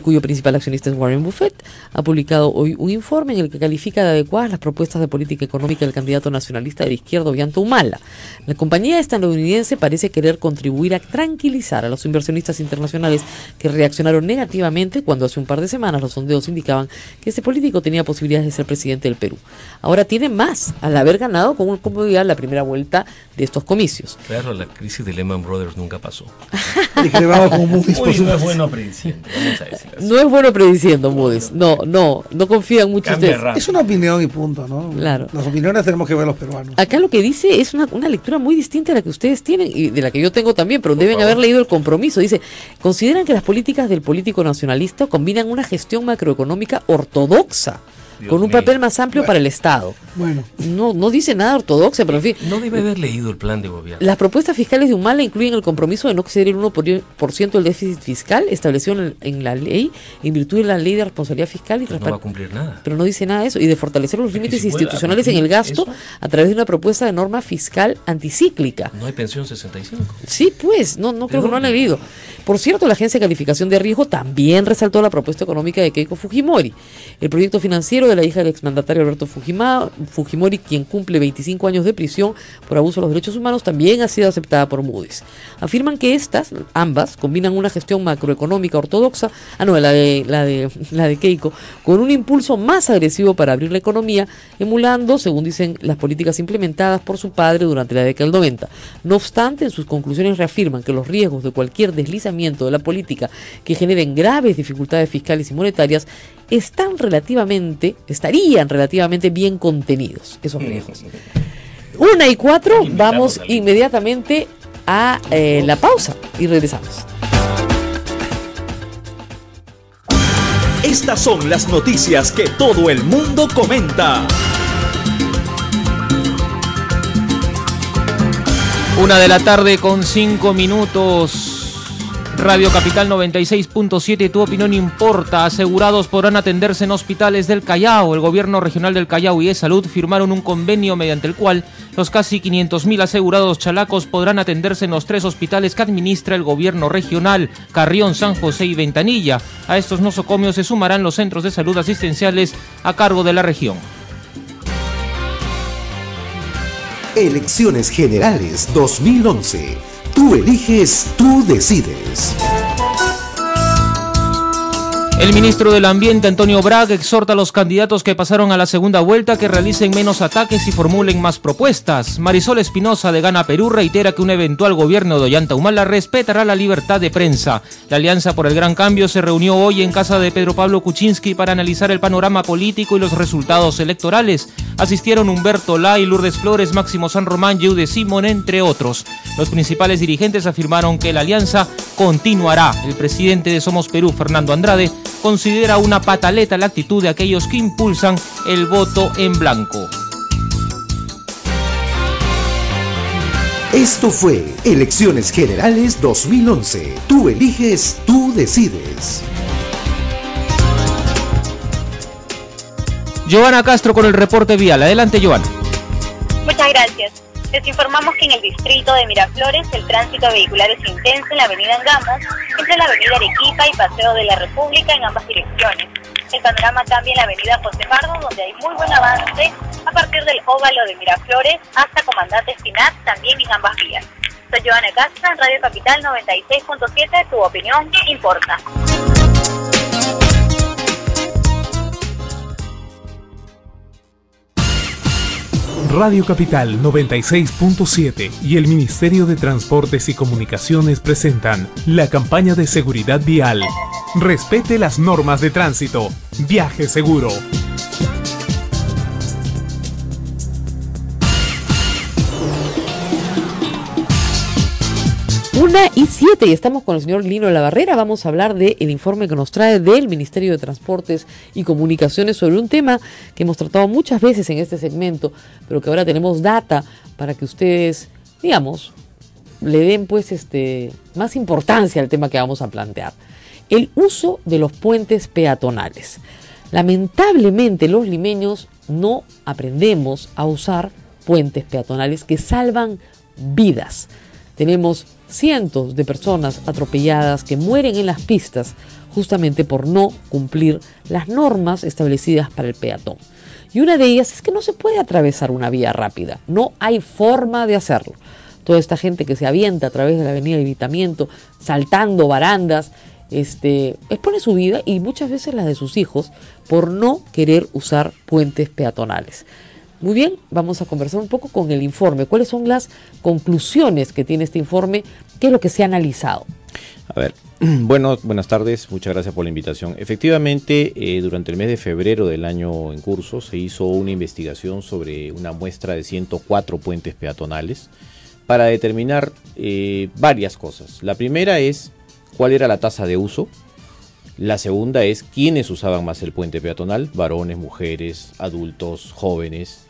cuyo principal accionista es Warren Buffett, ha publicado hoy un informe en el que califica de adecuadas las propuestas de política económica del candidato nacionalista de la izquierda, Ollanta Humala. La compañía estadounidense parece querer contribuir a tranquilizar a los inversionistas internacionales que reaccionaron negativamente cuando hace un par de semanas los sondeos indicaban que este político tenía posibilidades de ser presidente del Perú. Ahora tiene más, al haber ganado con comodidad la primera vuelta de estos comicios. Claro, la crisis de Lehman Brothers nunca pasó. No es bueno prediciendo, vamos a decir así. No es bueno prediciendo, Moody's. No confían mucho ustedes. Es una opinión y punto, ¿no? Claro. Las opiniones tenemos que ver los peruanos. Acá lo que dice es una lectura muy distinta a la que ustedes tienen y de la que yo tengo también, pero deben haber leído el compromiso. Dice, consideran que las políticas del político nacionalista combinan una gestión macroeconómica ortodoxa con un papel más amplio para el Estado. Bueno. No dice nada ortodoxa, pero en fin. No debe haber leído el plan de gobierno. Las propuestas fiscales de Humala incluyen el compromiso de no exceder el 1% del déficit fiscal establecido en la ley, en virtud de la ley de responsabilidad fiscal y transparencia. No va a cumplir nada. Pero no dice nada de eso. Y de fortalecer los límites institucionales en el gasto a través de una propuesta de norma fiscal anticíclica. No hay pensión 65. Sí, pues, no creo que no han leído. Por cierto, la Agencia de Calificación de Riesgo también resaltó la propuesta económica de Keiko Fujimori. El proyecto financiero de la hija del exmandatario Alberto Fujimori, quien cumple 25 años de prisión por abuso de los derechos humanos, también ha sido aceptada por Moody's. Afirman que ambas, combinan una gestión macroeconómica ortodoxa, la de Keiko, con un impulso más agresivo para abrir la economía, emulando, según dicen, las políticas implementadas por su padre durante la década del 90. No obstante, en sus conclusiones reafirman que los riesgos de cualquier deslizamiento de la política que generen graves dificultades fiscales y monetarias estarían relativamente bien contenidos, esos riesgos. 1:04, vamos inmediatamente a la pausa y regresamos. Estas son las noticias que todo el mundo comenta. 1:05 p.m. Radio Capital 96.7, tu opinión importa. Asegurados podrán atenderse en hospitales del Callao. El gobierno regional del Callao y E-Salud firmaron un convenio mediante el cual los casi 500.000 asegurados chalacos podrán atenderse en los 3 hospitales que administra el gobierno regional, Carrión, San José y Ventanilla. A estos nosocomios se sumarán los centros de salud asistenciales a cargo de la región. Elecciones Generales 2011. Tú eliges, tú decides. El ministro del Ambiente, Antonio Brag, exhorta a los candidatos que pasaron a la segunda vuelta que realicen menos ataques y formulen más propuestas. Marisol Espinosa, de Gana Perú, reitera que un eventual gobierno de Ollanta Humala respetará la libertad de prensa. La Alianza por el Gran Cambio se reunió hoy en casa de Pedro Pablo Kuczynski para analizar el panorama político y los resultados electorales. Asistieron Humberto Lay, Lourdes Flores, Máximo San Román, Yeude Simón, entre otros. Los principales dirigentes afirmaron que la alianza continuará. El presidente de Somos Perú, Fernando Andrade, considera una pataleta la actitud de aquellos que impulsan el voto en blanco. Esto fue Elecciones Generales 2011. Tú eliges, tú decides. Joana Castro con el reporte vial. Adelante, Joana. Muchas gracias. Les informamos que en el distrito de Miraflores el tránsito vehicular es intenso en la avenida Angamos, entre la avenida Arequipa y Paseo de la República en ambas direcciones. El panorama cambia en la avenida José Pardo, donde hay muy buen avance a partir del óvalo de Miraflores hasta Comandante Espinat, también en ambas vías. Soy Joana Castro en Radio Capital 96.7, tu opinión importa. Radio Capital 96.7 y el Ministerio de Transportes y Comunicaciones presentan la campaña de seguridad vial. Respete las normas de tránsito. Viaje seguro. 1:07 y estamos con el señor Lino Labarrera. Vamos a hablar del informe que nos trae del Ministerio de Transportes y Comunicaciones sobre un tema que hemos tratado muchas veces en este segmento, pero que ahora tenemos data para que ustedes, digamos, le den pues más importancia al tema que vamos a plantear. El uso de los puentes peatonales. Lamentablemente los limeños no aprendemos a usar puentes peatonales que salvan vidas. Tenemos cientos de personas atropelladas que mueren en las pistas justamente por no cumplir las normas establecidas para el peatón. Y una de ellas es que no se puede atravesar una vía rápida, no hay forma de hacerlo. Toda esta gente que se avienta a través de la avenida Evitamiento, saltando barandas, expone su vida y muchas veces las de sus hijos por no querer usar puentes peatonales. Muy bien, vamos a conversar un poco con el informe. ¿Cuáles son las conclusiones que tiene este informe? ¿Qué es lo que se ha analizado? A ver, buenas tardes, muchas gracias por la invitación. Efectivamente, durante el mes de febrero del año en curso se hizo una investigación sobre una muestra de 104 puentes peatonales para determinar varias cosas. La primera es cuál era la tasa de uso. La segunda es quiénes usaban más el puente peatonal, varones, mujeres, adultos, jóvenes.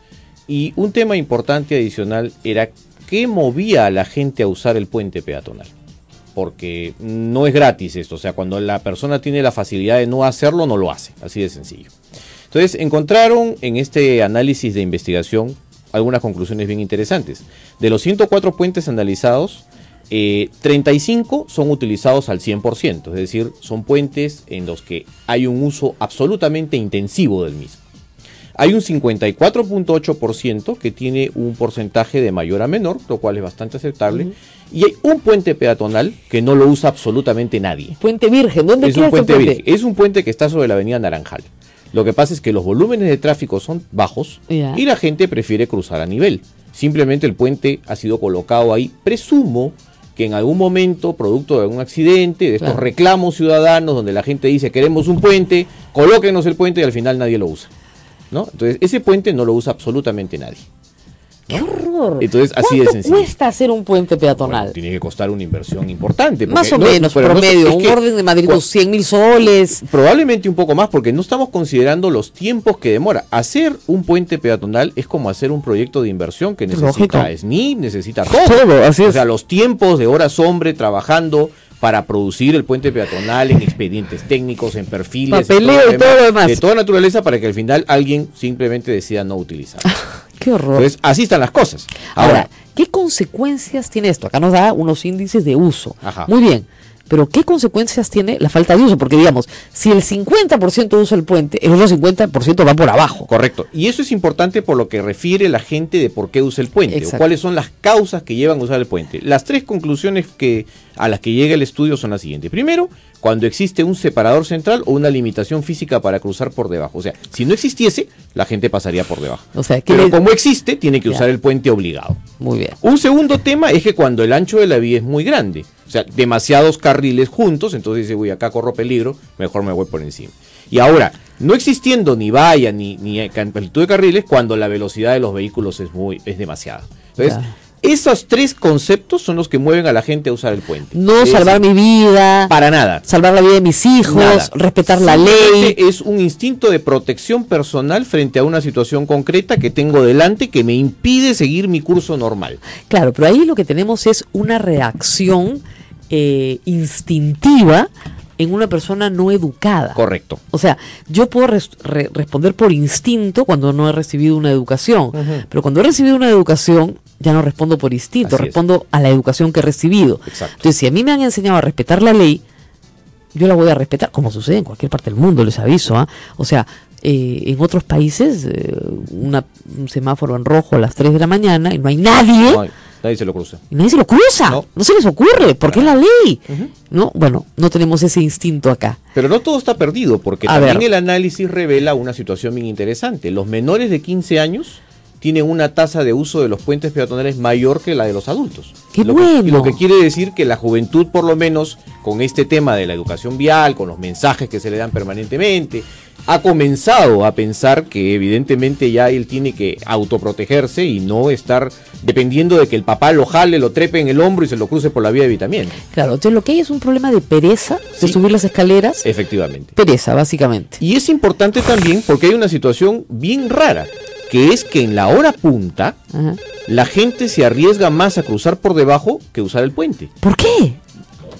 Y un tema importante adicional era qué movía a la gente a usar el puente peatonal. Porque no es gratis esto, o sea, cuando la persona tiene la facilidad de no hacerlo, no lo hace, así de sencillo. Entonces, encontraron en este análisis de investigación algunas conclusiones bien interesantes. De los 104 puentes analizados, 35 son utilizados al 100%, es decir, son puentes en los que hay un uso absolutamente intensivo del mismo. Hay un 54.8% que tiene un porcentaje de mayor a menor, lo cual es bastante aceptable. Y hay un puente peatonal que no lo usa absolutamente nadie. Puente virgen, ¿dónde queda este puente? Es un puente que está sobre la avenida Naranjal. Lo que pasa es que los volúmenes de tráfico son bajos y la gente prefiere cruzar a nivel. Simplemente el puente ha sido colocado ahí, presumo que en algún momento, producto de algún accidente, de estos reclamos ciudadanos donde la gente dice queremos un puente, colóquenos el puente y al final nadie lo usa, ¿no? Entonces ese puente no lo usa absolutamente nadie, ¿no? ¡Qué horror! Entonces así de sencillo. ¿Cuánto cuesta hacer un puente peatonal? Bueno, tiene que costar una inversión importante. Más o menos, promedio, un orden de Madrid, unos 100.000 soles. Probablemente un poco más, porque no estamos considerando los tiempos que demora. Hacer un puente peatonal es como hacer un proyecto de inversión que necesita SNIP, necesita todo. Así es. O sea, los tiempos de horas hombre trabajando para producir el puente peatonal en expedientes técnicos, en perfiles, papeleo y todo lo demás. De toda naturaleza, para que al final alguien simplemente decida no utilizarlo. ¡Qué horror! Entonces, así están las cosas. Ahora, ¿qué consecuencias tiene esto? Acá nos da unos índices de uso. Ajá. Muy bien, pero ¿qué consecuencias tiene la falta de uso? Porque digamos, si el 50% usa el puente, el otro 50% va por abajo. Correcto. Y eso es importante por lo que refiere la gente de por qué usa el puente. Exacto. O cuáles son las causas que llevan a usar el puente. Las tres conclusiones a las que llega el estudio son las siguientes. Primero, cuando existe un separador central o una limitación física para cruzar por debajo. O sea, si no existiese, la gente pasaría por debajo. O sea, pero como existe, tiene que usar el puente obligado. Muy bien. Un segundo tema es que cuando el ancho de la vía es muy grande, o sea, demasiados carriles juntos, entonces dice, uy, acá corro peligro, mejor me voy por encima. Y ahora, no existiendo ni valla ni amplitud de carriles, cuando la velocidad de los vehículos es demasiada. Entonces, esos tres conceptos son los que mueven a la gente a usar el puente. No salvar mi vida. Para nada. Salvar la vida de mis hijos, nada. Respetar la ley. Es un instinto de protección personal frente a una situación concreta que tengo delante que me impide seguir mi curso normal. Claro, pero ahí lo que tenemos es una reacción instintiva en una persona no educada. Correcto. O sea, yo puedo responder por instinto cuando no he recibido una educación, pero cuando he recibido una educación ya no respondo por instinto, respondo a la educación que he recibido. Exacto. Entonces, si a mí me han enseñado a respetar la ley, yo la voy a respetar, como sucede en cualquier parte del mundo, les aviso, ¿eh? O sea, en otros países, un semáforo en rojo a las 3 de la mañana y no hay nadie. Nadie se lo cruza. Y nadie se lo cruza. No se les ocurre, porque es la ley. No, bueno, no tenemos ese instinto acá. Pero no todo está perdido, porque también el análisis revela una situación bien interesante. Los menores de 15 años tienen una tasa de uso de los puentes peatonales mayor que la de los adultos. ¡Qué bueno! Lo que quiere decir que la juventud, por lo menos, con este tema de la educación vial, con los mensajes que se le dan permanentemente, ha comenzado a pensar que evidentemente ya él tiene que autoprotegerse y no estar dependiendo de que el papá lo jale, lo trepe en el hombro y se lo cruce por la vía de evitamiento. Claro, entonces lo que hay es un problema de pereza, de subir las escaleras. Efectivamente. Pereza, básicamente. Y es importante también porque hay una situación bien rara, que es que en la hora punta la gente se arriesga más a cruzar por debajo que usar el puente. ¿Por qué?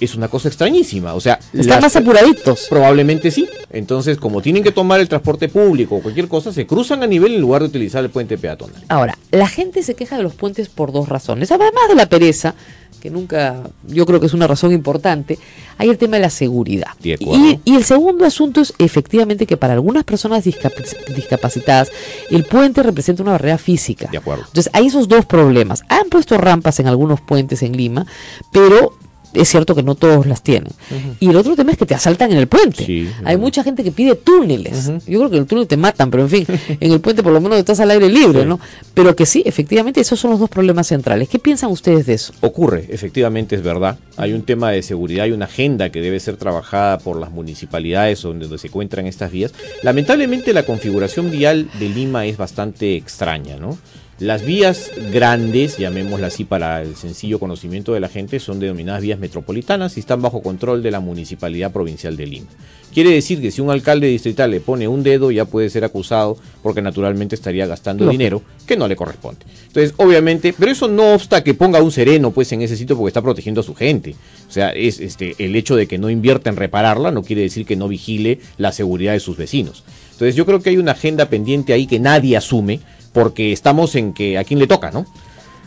es una cosa extrañísima. O sea, están más apuraditos. Probablemente sí. Entonces, como tienen que tomar el transporte público o cualquier cosa, se cruzan a nivel en lugar de utilizar el puente peatonal. Ahora, la gente se queja de los puentes por dos razones. Además de la pereza, que nunca, yo creo que es una razón importante, hay el tema de la seguridad. Y el segundo asunto es efectivamente que para algunas personas discapacitadas, el puente representa una barrera física. De acuerdo. Entonces, hay esos dos problemas. Han puesto rampas en algunos puentes en Lima, pero es cierto que no todos las tienen. Y el otro tema es que te asaltan en el puente. Sí, hay mucha gente que pide túneles. Yo creo que el túnel te matan, pero en fin, en el puente por lo menos estás al aire libre, ¿no? Pero que sí, efectivamente, esos son los dos problemas centrales. ¿Qué piensan ustedes de eso? Ocurre, efectivamente es verdad. Hay un tema de seguridad, hay una agenda que debe ser trabajada por las municipalidades donde se encuentran estas vías. Lamentablemente la configuración vial de Lima es bastante extraña, ¿no? Las vías grandes, llamémoslas así para el sencillo conocimiento de la gente, son denominadas vías metropolitanas y están bajo control de la Municipalidad Provincial de Lima. Quiere decir que si un alcalde distrital le pone un dedo, ya puede ser acusado porque naturalmente estaría gastando dinero que no le corresponde. Entonces, obviamente, pero eso no obsta que ponga un sereno pues en ese sitio porque está protegiendo a su gente. O sea, es el hecho de que no invierta en repararla no quiere decir que no vigile la seguridad de sus vecinos. Entonces, yo creo que hay una agenda pendiente ahí que nadie asume, porque estamos en que a quién le toca, ¿no?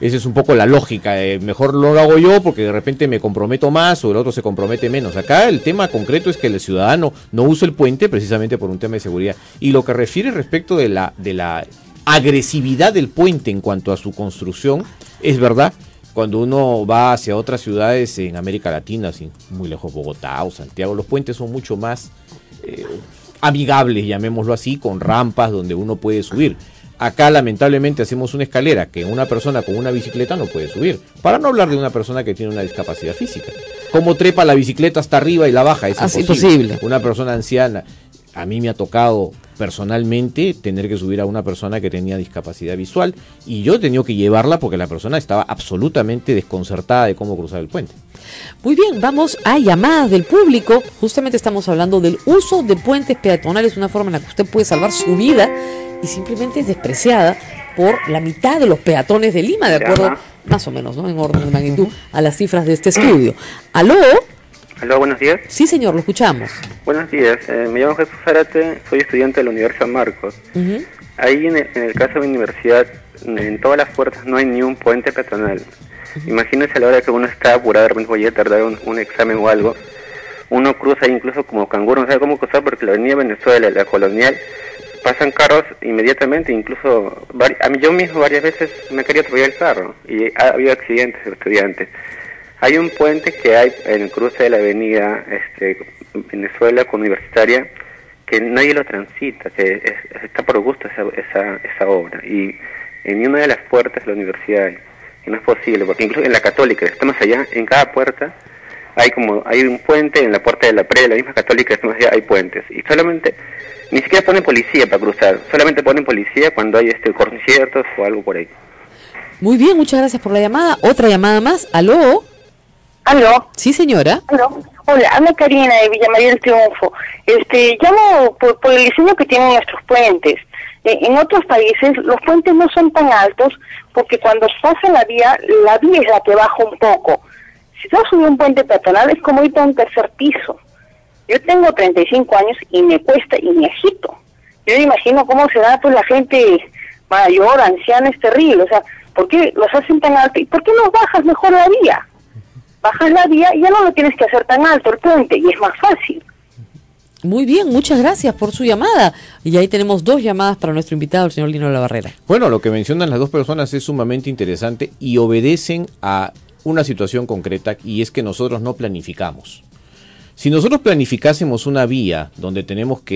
Esa es un poco la lógica, mejor lo hago yo porque de repente me comprometo más o el otro se compromete menos. Acá el tema concreto es que el ciudadano no use el puente precisamente por un tema de seguridad. Y lo que refiere respecto de la agresividad del puente en cuanto a su construcción, es verdad, cuando uno va hacia otras ciudades en América Latina, así, muy lejos Bogotá o Santiago, los puentes son mucho más amigables, llamémoslo así, con rampas donde uno puede subir. Acá lamentablemente hacemos una escalera que una persona con una bicicleta no puede subir, para no hablar de una persona que tiene una discapacidad física. ¿Cómo trepa la bicicleta hasta arriba y la baja? Es imposible. Una persona anciana. A mí me ha tocado personalmente tener que subir a una persona que tenía discapacidad visual y yo he tenido que llevarla porque la persona estaba absolutamente desconcertada de cómo cruzar el puente. Muy bien, vamos a llamadas del público. Justamente estamos hablando del uso de puentes peatonales, una forma en la que usted puede salvar su vida y simplemente es despreciada por la mitad de los peatones de Lima, de acuerdo, más o menos, ¿no? En orden de magnitud a las cifras de este estudio. ¿Aló? Aló, buenos días. Sí, señor, lo escuchamos. Buenos días, me llamo Jesús Zárate, soy estudiante de la Universidad Marcos. Ahí en el caso de mi universidad, en todas las puertas no hay ni un puente peatonal. Imagínense a la hora que uno está apurado, de repente voy a tardar un examen o algo, uno cruza incluso como canguro, no sabe cómo cruzar porque la avenida Venezuela, la Colonial, pasan carros inmediatamente, incluso a mí yo mismo varias veces me he querido atropellar el carro y ha habido accidentes de estudiantes. Hay un puente que hay en el cruce de la avenida Venezuela con Universitaria que nadie lo transita, que está por gusto esa obra y en una de las puertas de la universidad y no es posible, porque incluso en la Católica, estamos allá, en cada puerta hay un puente, en la puerta de la pre de la misma Católica, estamos allá, hay puentes y solamente ni siquiera ponen policía para cruzar, solamente ponen policía cuando hay conciertos o algo por ahí. Muy bien, muchas gracias por la llamada. Otra llamada más. ¿Aló? ¿Aló? Sí, señora. ¿Aló? Hola, habla Karina de Villa María del Triunfo. Llamo por el diseño que tienen nuestros puentes. En otros países los puentes no son tan altos porque cuando pasa la vía es la que baja un poco. Si yo subí un puente peatonal es como ir a un tercer piso. Yo tengo 35 años y me cuesta y me agito. Yo me imagino cómo se da pues la gente mayor, anciana, es terrible. O sea, ¿por qué los hacen tan alto? ¿Y por qué no bajas mejor la vía? Bajas la vía y ya no lo tienes que hacer tan alto el puente y es más fácil. Muy bien, muchas gracias por su llamada. Y ahí tenemos dos llamadas para nuestro invitado, el señor Lino Labarrera. Bueno, lo que mencionan las dos personas es sumamente interesante y obedecen a una situación concreta y es que nosotros no planificamos. Si nosotros planificásemos una vía donde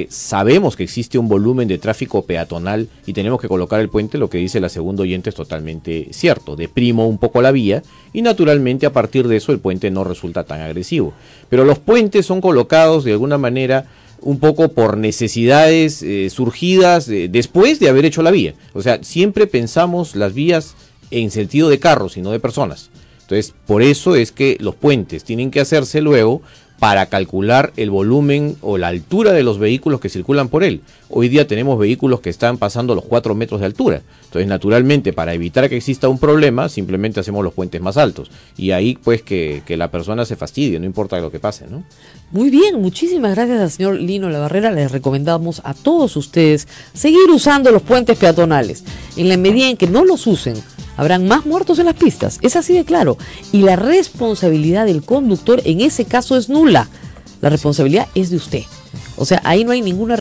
sabemos que existe un volumen de tráfico peatonal y tenemos que colocar el puente, lo que dice la segunda oyente es totalmente cierto. Deprimo un poco la vía y naturalmente a partir de eso el puente no resulta tan agresivo. Pero los puentes son colocados de alguna manera un poco por necesidades surgidas después de haber hecho la vía. O sea, siempre pensamos las vías en sentido de carros y no de personas. Entonces, por eso es que los puentes tienen que hacerse luego para calcular el volumen o la altura de los vehículos que circulan por él. Hoy día tenemos vehículos que están pasando los 4 metros de altura. Entonces, naturalmente, para evitar que exista un problema, simplemente hacemos los puentes más altos. Y ahí, pues, que la persona se fastidie, no importa lo que pase, ¿no? Muy bien, muchísimas gracias al señor Lino Labarrera. Les recomendamos a todos ustedes seguir usando los puentes peatonales. En la medida en que no los usen, habrán más muertos en las pistas. Es así de claro. Y la responsabilidad del conductor en ese caso es nula. La responsabilidad es de usted. O sea, ahí no hay ninguna